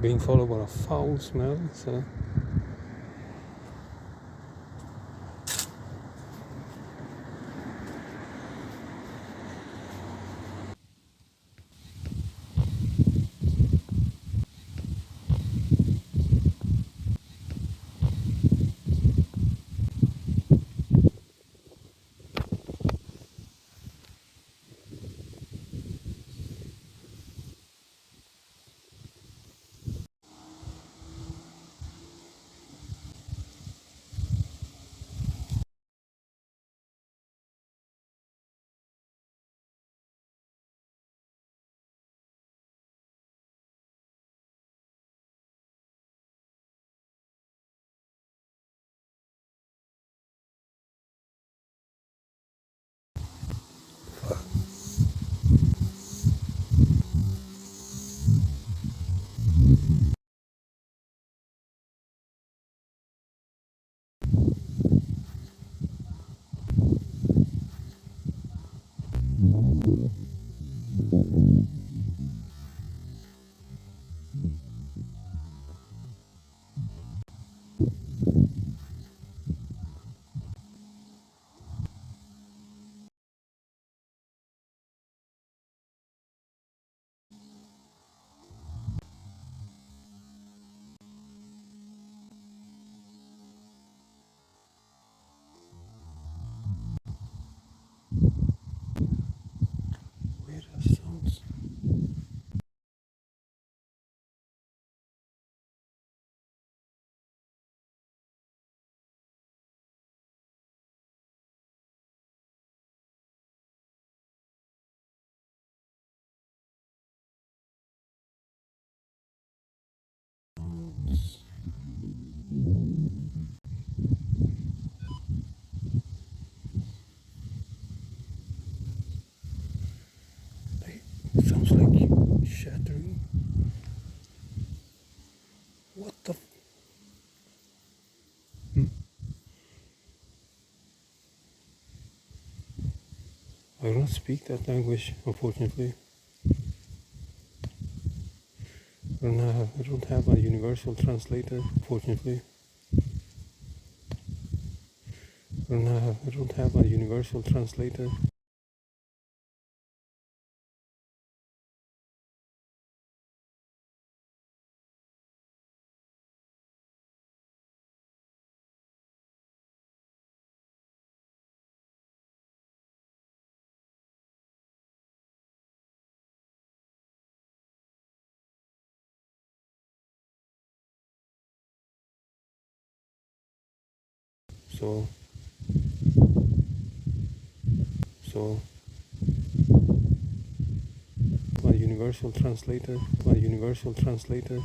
being followed by a foul smell. So weird sounds. It sounds like shattering. What the? I don't speak that language, unfortunately. I don't have a universal translator, unfortunately. I don't have a universal translator. So, so a universal translator.